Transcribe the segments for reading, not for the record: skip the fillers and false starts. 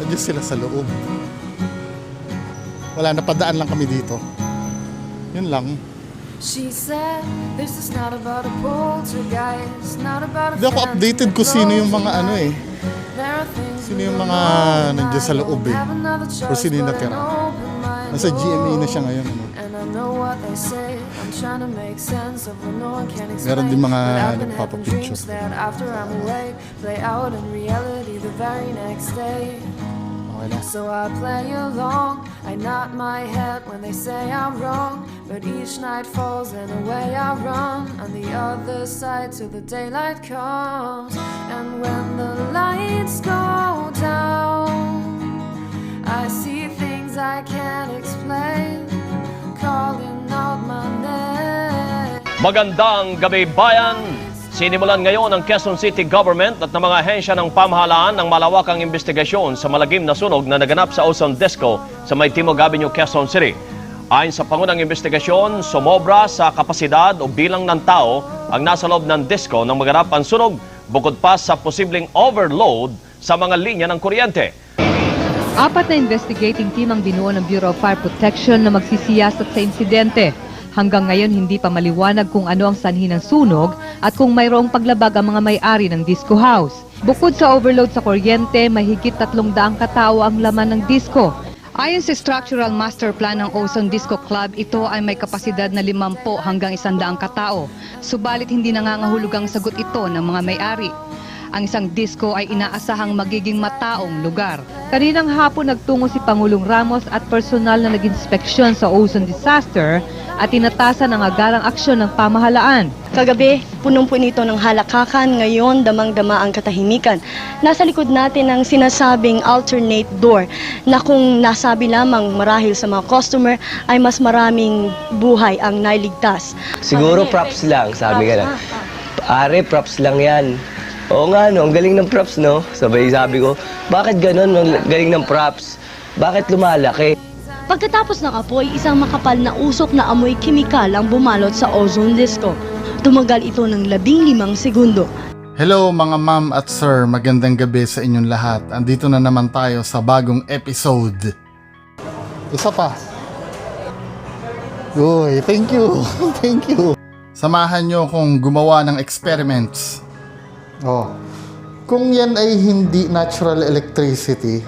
nandiyan sila sa loob. Wala, napadaan lang kami dito. Yun lang. She said, this is not about a poltergeist, not about a Hindi ako updated kung sino yung mga ano eh. Sino yung mga nandiyan sa loob eh. O sino yung natira. Nasa GMA na siya ngayon. Ano. Meron din mga nagpapapicture. Okay lang. So I play along, I nod my head when they say I'm wrong, but each night falls and away I run on the other side till the daylight comes. And when the lights go down, I see things I can't explain, calling out my name. Magandang gabi bayan! Sinimulan ngayon ng Quezon City Government at ng mga ahensya ng pamahalaan ng malawakang investigasyon sa malagim na sunog na naganap sa Ozone Disco sa May Timog Avenue, Quezon City. Ayon sa pangunang investigasyon, sumobra sa kapasidad o bilang ng tao ang nasa loob ng disco nang maganap ang sunog, bukod pa sa posibleng overload sa mga linya ng kuryente. Apat na investigating team ang binuo ng Bureau of Fire Protection na magsisiyasat sa insidente. Hanggang ngayon hindi pa maliwanag kung ano ang sanhi ng sunog at kung mayroong paglabag ang mga may-ari ng disco house. Bukod sa overload sa kuryente, mahigit 300 katao ang laman ng disco. Ayon sa Structural Master Plan ng Ozone Disco Club, ito ay may kapasidad na 50 hanggang 100 katao. Subalit hindi nangangahulog ang sagot ito ng mga may-ari. Ang isang disco ay inaasahang magiging mataong lugar. Kaninang hapon nagtungo si Pangulong Ramos at personal na nag-inspeksyon sa ozone disaster at tinatasan ang agarang aksyon ng pamahalaan. Kagabi, punong-puno ito ng halakakan, ngayon damang-dama ang katahimikan. Nasa likod natin ang sinasabing alternate door na kung nasabi lamang marahil sa mga customer ay mas maraming buhay ang nailigtas. Siguro props lang, sabi ka lang. Are, props lang yan. Oo nga, no, ang galing ng props, no? Sabay sabi ko, bakit ganun, ang galing ng props? Bakit lumalaki? Pagkatapos ng apoy, isang makapal na usok na amoy kimikal ang bumalot sa ozone disco. Tumagal ito ng 15 segundo. Hello mga ma'am at sir, magandang gabi sa inyong lahat. Andito na naman tayo sa bagong episode. Isa pa. Uy, thank you. Thank you. Samahan nyo kung gumawa ng experiments. Oh. Kung yan ay hindi natural electricity,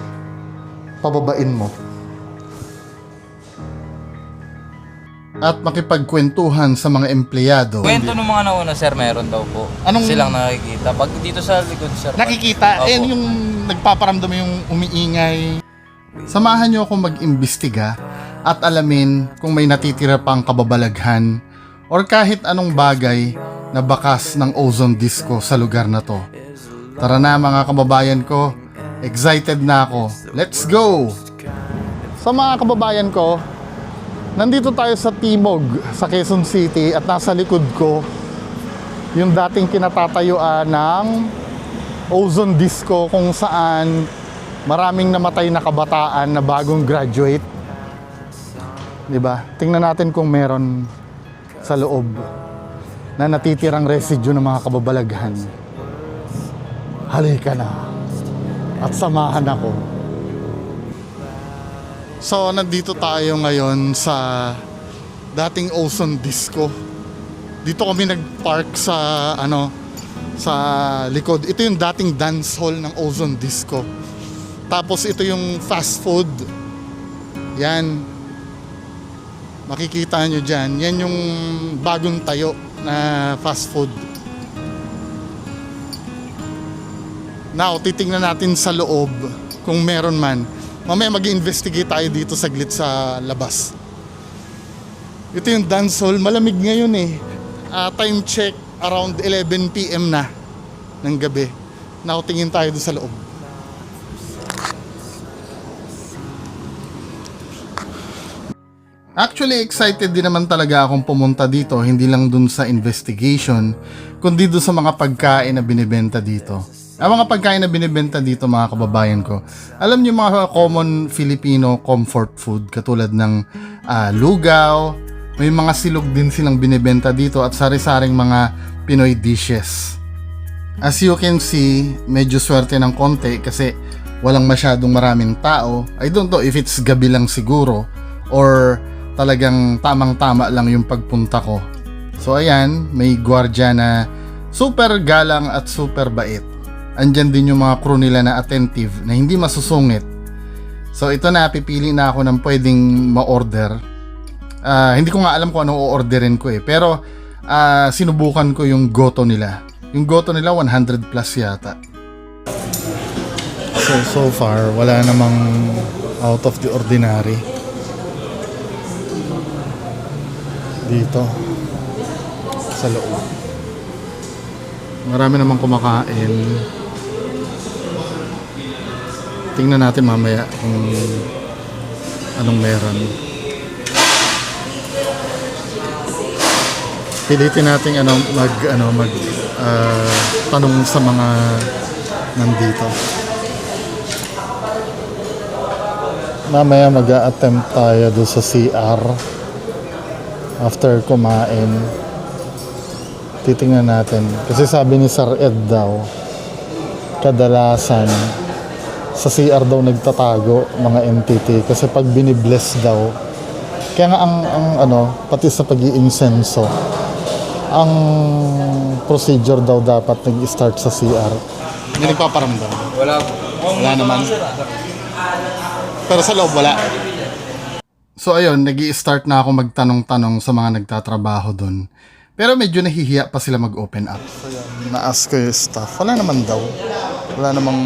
pababain mo. At makipagkwentuhan sa mga empleyado. Kwento ng mga nauna, sir, meron daw po. Anong silang nakikita? Pag dito sa likod, sir. nakikita? Opo. Yung nagpaparamdam yung umiingay. Samahan nyo akong mag-imbestiga at alamin kung may natitira pang kababalaghan or kahit anong bagay na bakas ng ozone disco sa lugar na to. Tara na mga kababayan ko, excited na ako. Let's go! Sa mga kababayan ko, nandito tayo sa Timog, sa Quezon City at nasa likod ko yung dating kinatatayuan ng ozone disco kung saan maraming namatay na kabataan na bagong graduate. Diba? Tingnan natin kung meron sa loob na natitirang residue ng mga kababalaghan. Halika na at samahan ako. So, nandito tayo ngayon sa dating ozone disco. Dito kami nag-park sa sa likod. Ito yung dating dance hall ng ozone disco. Tapos ito yung fast food. Yan. Makikita nyo dyan. Yan yung bagong tayo na fast food. Now, titingnan natin sa loob kung meron man. Mamaya mag-investigate tayo dito saglit sa labas. Ito yung dance hall. Malamig ngayon eh. Time check around 11 PM na ng gabi. Now, tingin tayo doon sa loob. Actually, excited din naman talaga akong pumunta dito, hindi lang dun sa investigation, kundi dun sa mga pagkain na binibenta dito. Ang mga pagkain na binibenta dito, mga kababayan ko, alam niyo mga common Filipino comfort food katulad ng lugaw, may mga silog din silang binibenta dito at sari-saring mga Pinoy dishes. As you can see, medyo swerte ng konti kasi walang masyadong maraming tao. I don't know if it's gabi lang siguro or talagang tamang-tama lang yung pagpunta ko. So ayan, may gwardiya na super galang at super bait. Andyan din yung mga crew nila na attentive na hindi masusungit. So ito na, pipili na ako ng pwedeng ma-order. Hindi ko nga alam kung ano o-orderin ko eh. Pero sinubukan ko yung goto nila. Yung goto nila 100 plus yata. So far, wala namang out of the ordinary dito sa loob. Marami namang kumakain. Tingnan natin mamaya kung anong meron. Pilitin natin tanong sa mga nandito. Mamaya mag-a-attempt tayo doon sa CR after kumain. Titingnan natin. Kasi sabi ni Sir Ed daw, kadalasan sa CR daw nagtatago mga entity. Kasi pag binibless daw, kaya nga pati sa pag-iinsenso, ang procedure daw dapat nag-start sa CR. Hindi nagpaparamdam? Wala naman. Pero sa loob wala. So ayun, nag-i-start na ako magtanong-tanong sa mga nagtatrabaho doon. Pero medyo nahihiya pa sila mag-open up. So yan, na-ask ko yung staff. Wala naman daw. Wala namang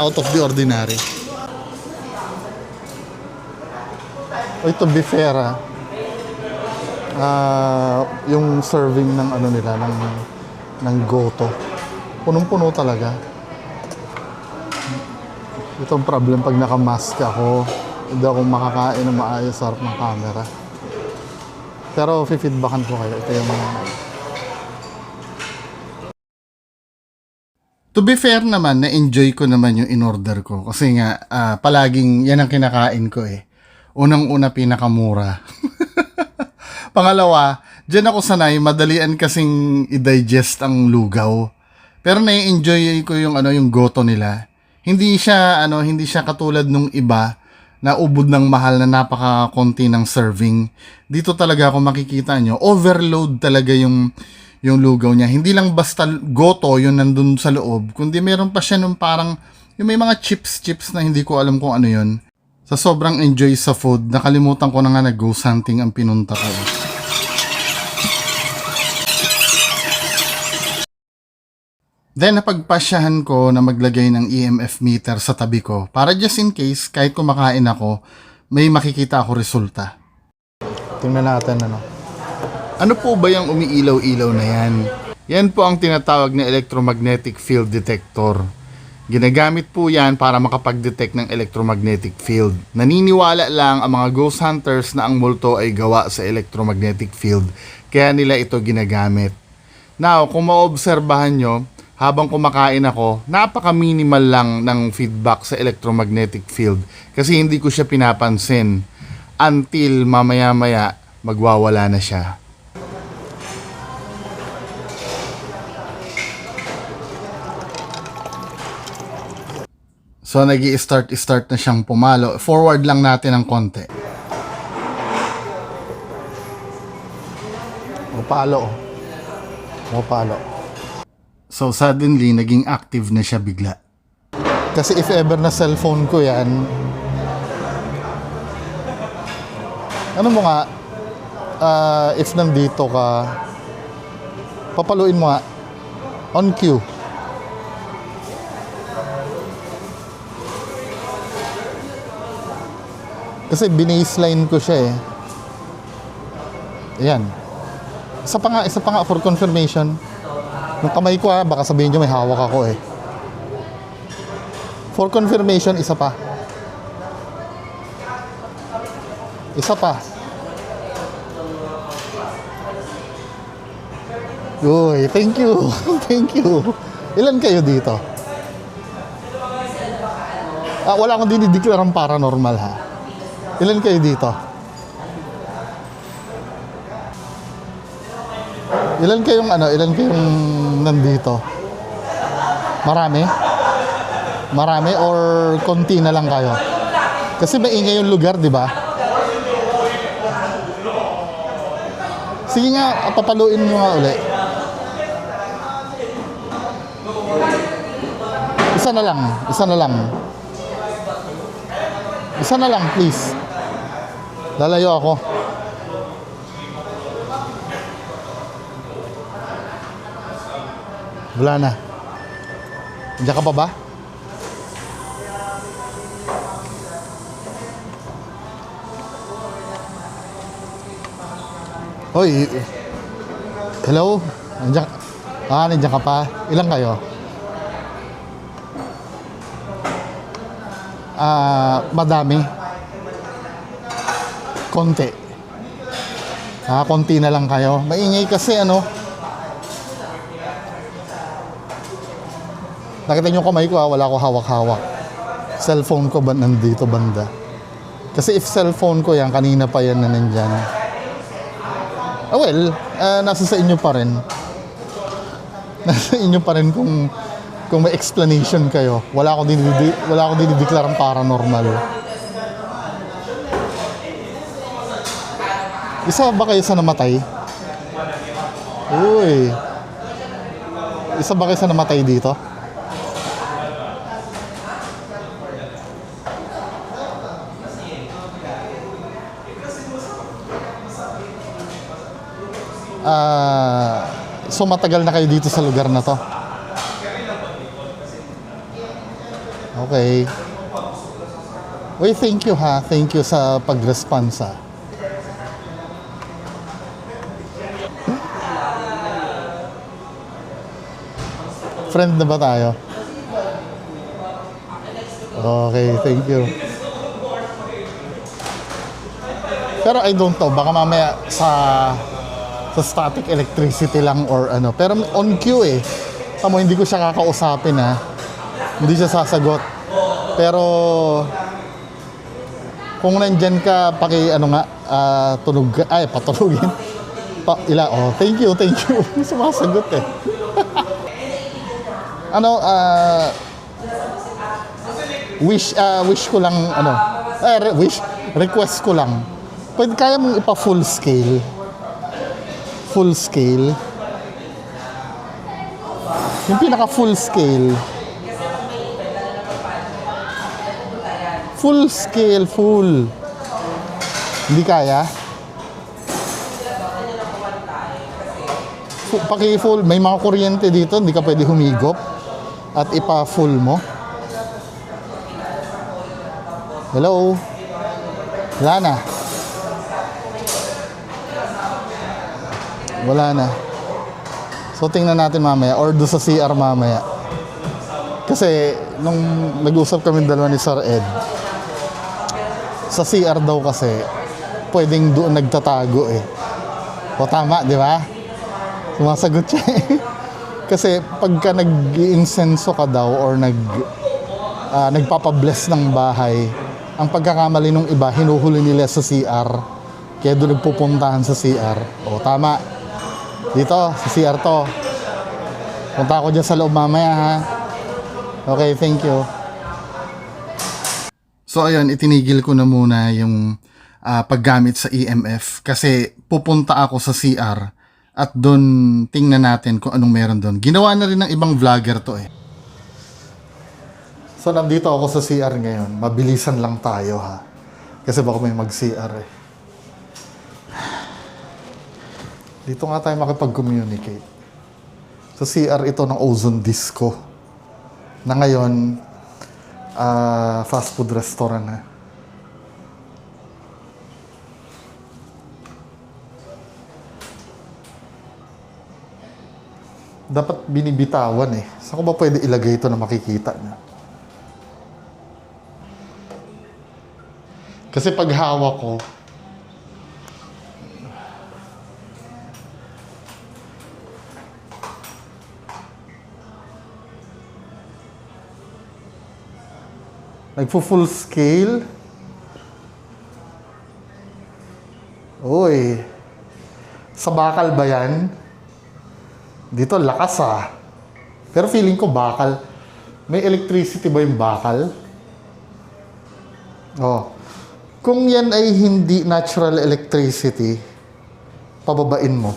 out of the ordinary. O ito, bifera. Yung serving ng nila, ng goto. Punong-puno talaga. Itong problem pag nakamask ako, hindi ako makakain ng maayos sa harap ng camera. Pero feedbackan ko kayo. Ito yung... To be fair naman, na-enjoy ko naman yung in-order ko. Kasi nga, palaging yan ang kinakain ko eh. Unang-una, pinakamura. Pangalawa, dyan ako sanay, madalian kasing i-digest ang lugaw. Pero na-enjoy ko yung goto nila. Hindi siya katulad nung iba na ubod ng mahal na napaka-konti ng serving. Dito talaga kung makikita nyo, overload talaga yung lugaw niya. Hindi lang basta goto yung nandun sa loob, kundi meron pa siya nung parang yung may mga chips na hindi ko alam kung ano yun. Sa sobrang enjoy sa food, nakalimutan ko na nga nag-ghost hunting ang pinunta ko. Then napagpasyahan ko na maglagay ng EMF meter sa tabi ko para just in case kahit kumakain ako, may makikita ako resulta. Tingnan natin Ano po ba yung umiilaw-ilaw na yan? Yan po ang tinatawag na electromagnetic field detector. Ginagamit po yan para makapag-detect ng electromagnetic field. Naniniwala lang ang mga ghost hunters na ang multo ay gawa sa electromagnetic field, kaya nila ito ginagamit. Now, kung maobserbahan nyo, habang kumakain ako, napaka-minimal lang ng feedback sa electromagnetic field kasi hindi ko siya pinapansin until mamaya-maya magwawala na siya. So nag-i-start na siyang pumalo. Forward lang natin ng konti. Palo. So suddenly, naging active na siya bigla. Kasi if ever na cellphone ko yan, ano mo nga, if nandito ka, papaluin mo nga, on cue. Kasi binaseline ko siya eh. Ayan. Isa pa nga for confirmation. Yung kamay ko baka sabihin nyo may hawak ako eh. For confirmation, isa pa. Uy, thank you. Thank you. Ilan kayo dito? Wala akong dinideklarang paranormal ha. Ilan kayo dito? Ilan kayong nandito? Marami? Marami or konti na lang kayo? Kasi maingay yung lugar, di ba? Sige nga, papaluin nyo nga uli. Isa na lang, isa na lang. Isa na lang, please. Lalayo ako. Wala na. Diyan ka pa ba? Hoy. Hello? Nandiyan ka pa? Ilan kayo? Madami. Konti. Konti na lang kayo. Maingay kasi ano. Nakita niyo kamay ko wala ko hawak-hawak. Cellphone ko ba nandito banda? Kasi if cellphone ko yan, kanina pa yan na nandyan. Nasa sa inyo pa rin. Nasa inyo pa rin kung may explanation kayo. Wala akong dinideklarang paranormal. Isa ba kayo sa namatay? Uy. Isa ba kayo sa namatay dito? So matagal na kayo dito sa lugar na to? Okay. Uy, thank you ha. Thank you sa pag-response ha. Friend na ba tayo? Okay, thank you. Pero I don't know, baka mamaya sa static electricity lang or ano. Pero on cue Tamo, hindi ko siya kakausapin ha. Hindi siya sasagot. Pero kung nandyan ka, tunog ka. Ay, patulugin. Thank you. Sumasagot wish ko lang, request ko lang. Pwede kaya mong ipa full scale. Yung pinaka full scale. Full. Hindi kaya? Paki-full. May mga kuryente dito, hindi ka pwede humigop. At ipa-full mo. Hello? Wala na. So tingnan natin mamaya or do sa CR mamaya. Kasi nung nag-usap kami dalawa ni Sir Ed, sa CR daw kasi pwedeng doon nagtatago O tama, di ba? Sumasagot siya Kasi pagka nag-iinsenso ka daw or nagpapabless ng bahay, ang pagkakamali ng iba, hinuhuli nila sa CR. Kaya doon nagpupuntahan sa CR. O tama. Dito, sa CR to. Punta ako dyan sa loob mamaya ha. Okay, thank you. So ayun, itinigil ko na muna yung paggamit sa EMF. Kasi pupunta ako sa CR. At doon tingnan natin kung anong meron doon. Ginawa na rin ng ibang vlogger to So nandito ako sa CR ngayon. Mabilisan lang tayo ha. Kasi baka may mag-CR Dito nga tayo makipag-communicate. Sa CR ito ng Ozone Disco. Na ngayon, fast food restaurant na. Dapat binibitawan Saan ko ba pwede ilagay ito na makikita niya? Kasi pag hawak ko, nagpo-full scale. Uy. Sa bakal ba yan? Dito lakas Pero feeling ko bakal. May electricity ba yung bakal? Oh. Kung yan ay hindi natural electricity, pababain mo.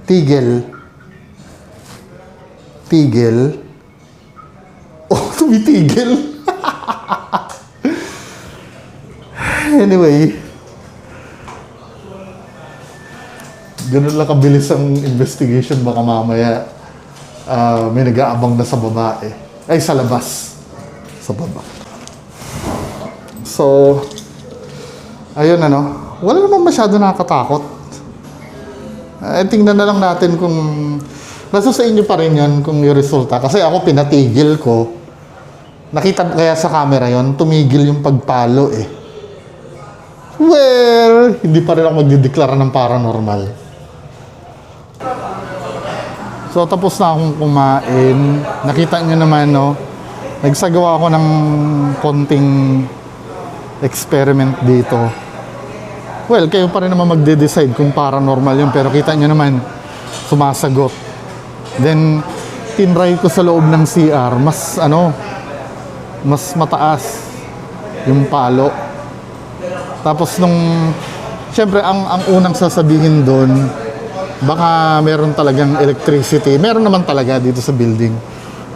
Tigil. Tigil. Oh, tumitigil. Anyway. Ganun lang kabilis ang investigation. Baka mamaya may nag-aabang na sa babae. Ay, sa labas. Sa baba. So, ayun ano. Wala naman masyado nakakatakot. Tingnan na lang natin kung nasa sa inyo pa rin yun kung yung resulta. Kasi ako pinatigil ko. Nakita kaya sa camera yon, tumigil yung pagpalo eh. Well, hindi pa rin ako magdideklara ng paranormal. So, tapos na akong kumain. Nakita nyo naman, no? Nagsagawa ako ng konting experiment dito. Well, kayo pa rin naman magde-decide kung paranormal yun. Pero kita nyo naman, sumasagot. Then, tinry ko sa loob ng CR. Mas mataas yung palo. Tapos syempre, ang unang sasabihin doon, baka meron talagang electricity. Meron naman talaga dito sa building.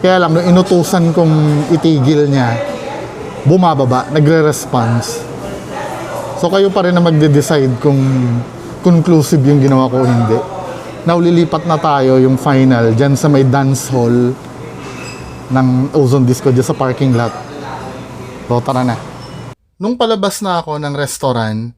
Kaya lang, nung inutusan kong itigil niya, bumababa, nagre-response. So kayo pa rin na magde-decide kung conclusive yung ginawa ko o hindi. Now, lilipat na tayo yung final dyan sa may dance hall ng Ozone Disco dyan sa parking lot. So, tara na. Nung palabas na ako ng restaurant,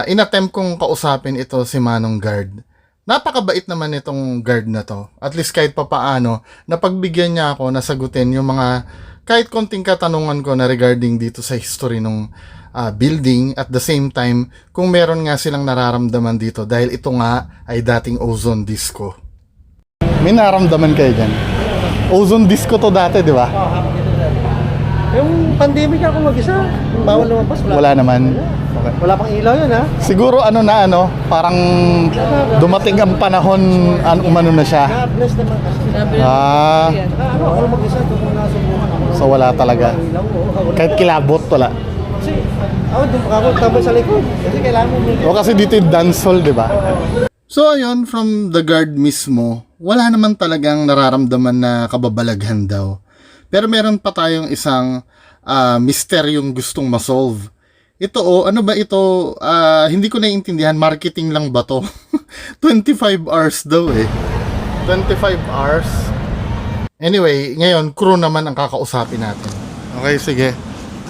inattempt kong kausapin ito si Manong Guard. Napakabait naman itong guard na to. At least kahit papaano, napagbigyan niya ako na sagutin yung mga kahit konting katanungan ko na regarding dito sa history ng building. At the same time, kung meron nga silang nararamdaman dito dahil ito nga ay dating Ozone Disco. May nararamdaman kayo dyan? Ozone Disco to dati, di ba? Yung pandemic ako mag-isa, bawal lumabas. Wala naman. Okay. Wala pang ilaw yun, ha? Siguro parang dumating ang panahon, umano na siya. God bless naman kasi. Ako mag-isa, ito kung nasubukan ako. So wala talaga. Ilaw, Kahit kilabot, wala. Kasi, doon ako tambay sa likod. Kasi kailangan mo may... O kasi dito yung dance hall, di ba? So ayun, from the guard mismo, wala naman talagang nararamdaman na kababalaghan daw. Pero meron pa tayong isang misteryong gustong ma-solve. Ito ano ba ito? Hindi ko naiintindihan, marketing lang ba to? 25 hours daw eh. 25 hours. Anyway, ngayon, crew naman ang kakausapin natin. Okay, sige.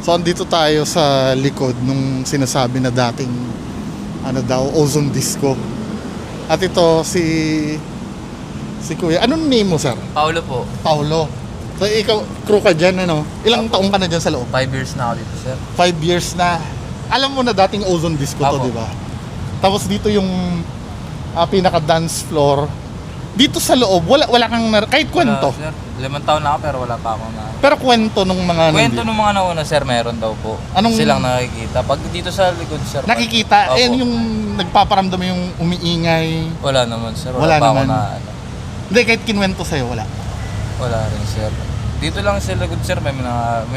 So, andito tayo sa likod nung sinasabi na dating Ozone Disco. At ito, si Kuya. Anong name mo, sir? Paulo po. Paulo. So, ikaw, crew ka dyan, Ilang taong ka na dyan sa loob? 5 years na ako dito, sir. 5 years na. Alam mo na dating Ozone Disco to, Apo. di ba? Tapos dito yung pinaka-dance floor. Dito sa loob, wala kang kahit kwento. Wala, sir. 5 taon na ako pero wala pa akong na... Pero kwento nung mga Kwento nung mga nauna, sir, meron daw po. Anong- Silang nakikita. Pag dito sa likod, sir. nakikita. Opo. Yung nagpaparamdam yung umiingay. Wala naman, sir. Wala Wala pa naman. ako na... Hindi, kahit kinwento sa'yo, wala. Wala rin, sir. Dito lang sa likod, sir, may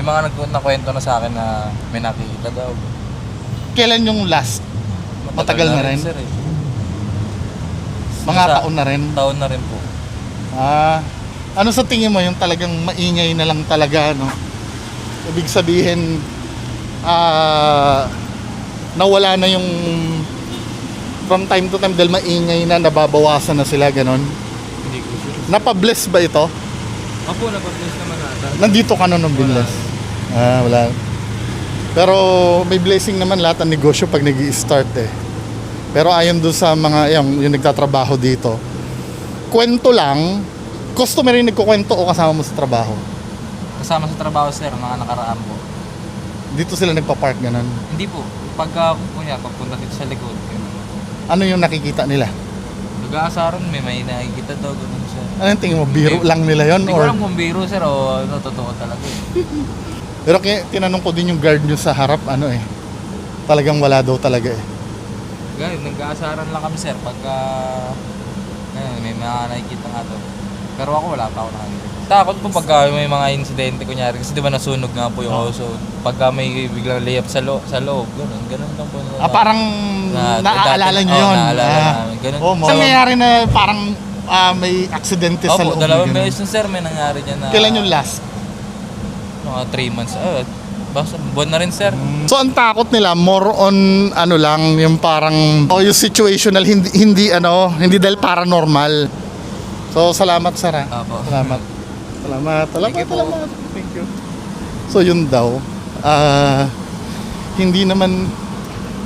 mga nakwento na sa akin na may nakikita daw. Kailan yung last? Matagal na rin? Sir, eh. Mga Sa- taon na rin? Taon na rin po. Ano sa tingin mo yung talagang maingay na lang talaga, Ibig sabihin, nawala na yung from time to time dahil maingay na, nababawasan na sila, ganon. Hindi ko sure. Napabless ba ito? Ako, napag-bless naman ata. Nandito ka nun ng binless? Wala. Pero may blessing naman lahat ng negosyo pag nag-i-start eh. Pero ayon doon sa mga yung nagtatrabaho dito, kwento lang, customer yung nagkukwento o kasama mo sa trabaho? Kasama sa trabaho, sir, mga nakaraan po. Dito sila nagpa-park ganun. Hindi po. Pagpunta dito sa likod, ganun. Ano yung nakikita nila? Nag-aasaran, may nakikita daw, ganun, sir. Ano yung tingin mo? Biro lang nila yon Hindi ko or? alam kung biro, sir, o totoo talaga. Pero tinanong ko din yung guard nyo sa harap, talagang wala daw talaga eh. Ganun, nag-aasaran lang kami, sir, pagka ngayon, may mga nakikita nga to. Pero ako wala pa ako nakikita. Takot po pagka may mga insidente kunyari kasi di ba nasunog nga po yung ozone. Pagka may biglang layup sa loob, ganun lang po. Parang naaalala nyo yun. Naaalala namin. Ganun. Saan nangyari na parang may aksidente sa loob? Opo, dalawang beses sir, may nangyari dyan na. Kailan yung last? Mga 3 months. Basta buwan na rin sir. So ang takot nila more on ano lang, yung parang yung situational, hindi dahil paranormal. So salamat sir. Opo. Salamat. Thank you po. Thank you. So yun daw, hindi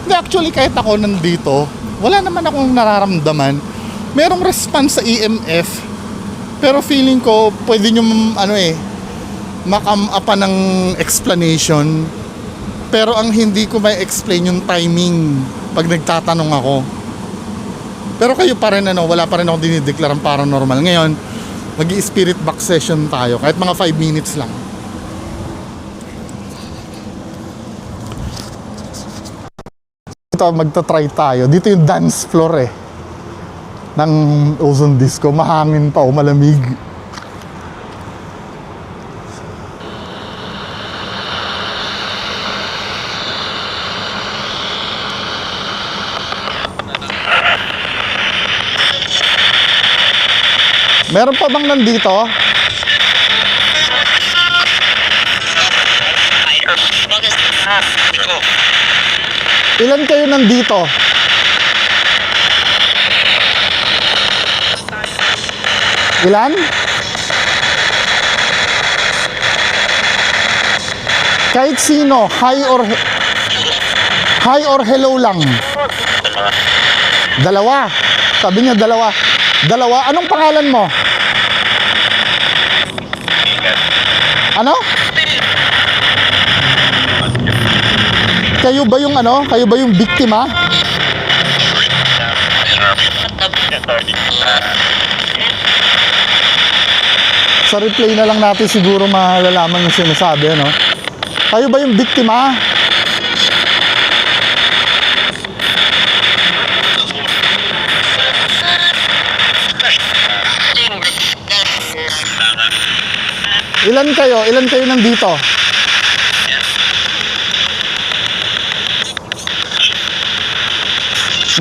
actually kahit ako nandito, wala naman akong nararamdaman. Merong response sa EMF, pero feeling ko pwede nyo makam-upan ng explanation. Pero ang hindi ko may explain yung timing pag nagtatanong ako. Pero kayo pa rin wala pa rin ako dinideklarang paranormal. Ngayon, mag-i-spirit box session tayo kahit mga 5 minutes lang. Ito, magta-try tayo. Dito yung dance floor ng Ozone Disco. Mahangin pa malamig. Meron pa bang nandito? Ilan kayo nandito? Ilan? Kahit sino, hi or hello lang. Dalawa. Sabi niya dalawa. Anong pangalan mo? Ano? Kayo ba yung Kayo ba yung biktima? Sa replay na lang natin siguro malalaman yung sinasabi, Kayo ba yung biktima? Ilan kayo? Ilan kayo nandito?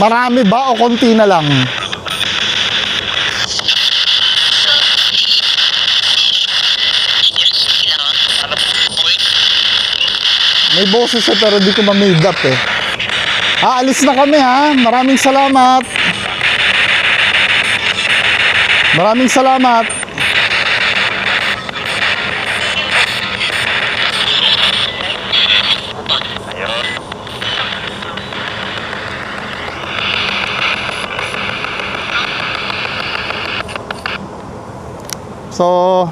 Marami ba o konti na lang? May boses pero di ko ma-made up Aalis na kami Maraming salamat. Maraming salamat. So,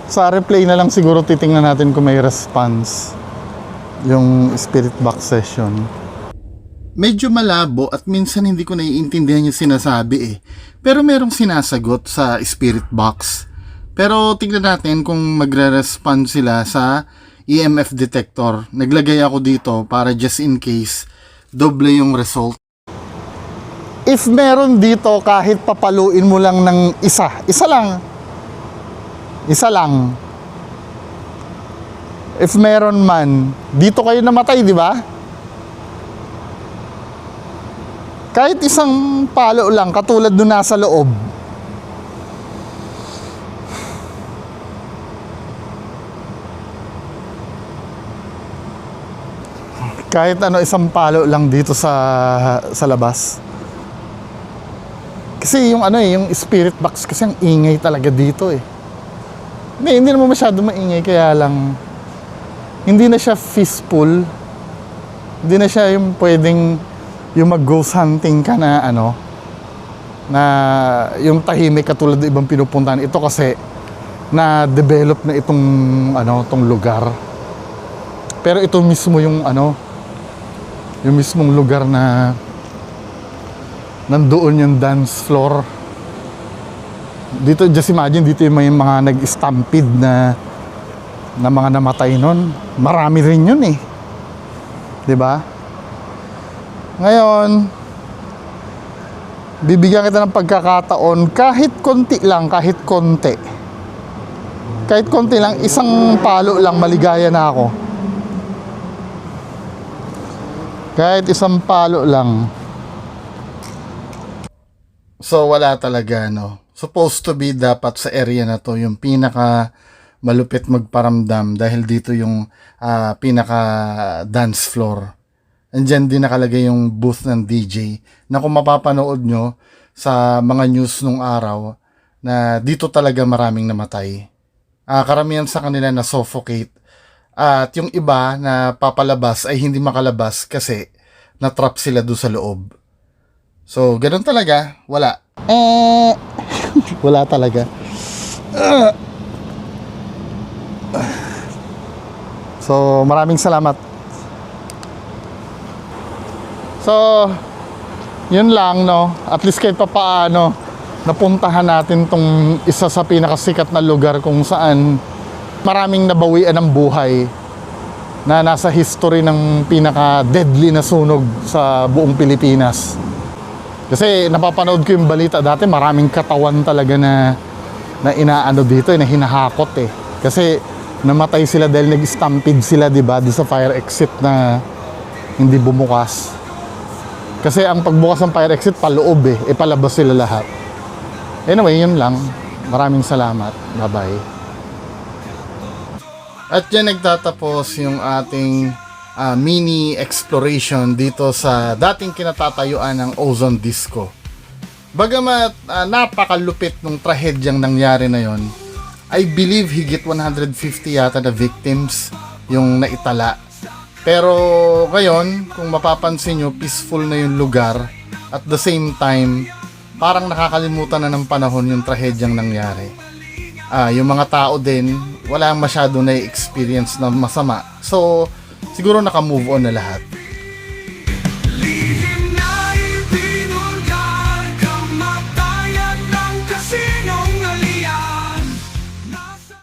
sa replay na lang siguro titingnan natin kung may response yung spirit box session. Medyo malabo at minsan hindi ko naiintindihan yung sinasabi Pero merong sinasagot sa spirit box. Pero tingnan natin kung magre-respond sila sa EMF detector. Naglagay ako dito para just in case doble yung result. If meron dito kahit papaluin mo lang ng isa lang. If meron man, dito kayo namatay, di ba? Kahit isang palo lang, katulad doon nasa loob. Kahit isang palo lang dito sa labas. Kasi yung yung spirit box kasi ang ingay talaga dito Hindi naman masyado maingay, kaya lang hindi na siya peaceful. Hindi na siya yung pwedeng yung mag-ghost hunting ka na na yung tahimik katulad ng ibang pinupuntahan. Ito kasi na-develop na itong lugar. Pero ito mismo yung yung mismong lugar na nandoon yung dance floor. Dito, just imagine, dito yung may mga nag-stampede na mga namatay nun. Marami rin yun 'di ba? Ngayon, bibigyan kita ng pagkakataon kahit konti lang, kahit konti. Kahit konti lang, isang palo lang, maligaya na ako. Kahit isang palo lang. So wala talaga, no. Supposed to be dapat sa area na to yung pinaka malupit magparamdam dahil dito yung pinaka dance floor. Andyan din nakalagay yung booth ng DJ na kung mapapanood nyo sa mga news nung araw na dito talaga maraming namatay. Karamihan sa kanila na suffocate at yung iba na papalabas ay hindi makalabas kasi na-trap sila doon sa loob. So, ganun talaga. Wala. Wala talaga. So, maraming salamat. So, yun lang, no. At least kahit papaano, napuntahan natin tong isa sa pinakasikat na lugar kung saan maraming nabawian ng buhay na nasa history ng pinaka-deadly na sunog sa buong Pilipinas. Kasi napapanood ko yung balita dati, maraming katawan talaga na inaano dito, na hinahakot eh. Kasi namatay sila dahil nag-stampede sila, di ba, doon sa fire exit na hindi bumukas. Kasi ang pagbukas ng fire exit, paloob eh, palabas sila lahat. Anyway, yun lang. Maraming salamat. Bye-bye. At yan nagtatapos yung ating mini exploration dito sa dating kinatatayuan ng Ozone Disco. Bagamat napakalupit nung trahedyang nangyari na yon, I believe higit 150 yata na victims yung naitala. Pero ngayon, kung mapapansin nyo, peaceful na yung lugar. At the same time, parang nakakalimutan na ng panahon yung trahedyang nangyari. Yung mga tao din, wala masyado na experience na masama. So, siguro naka-move on na lahat.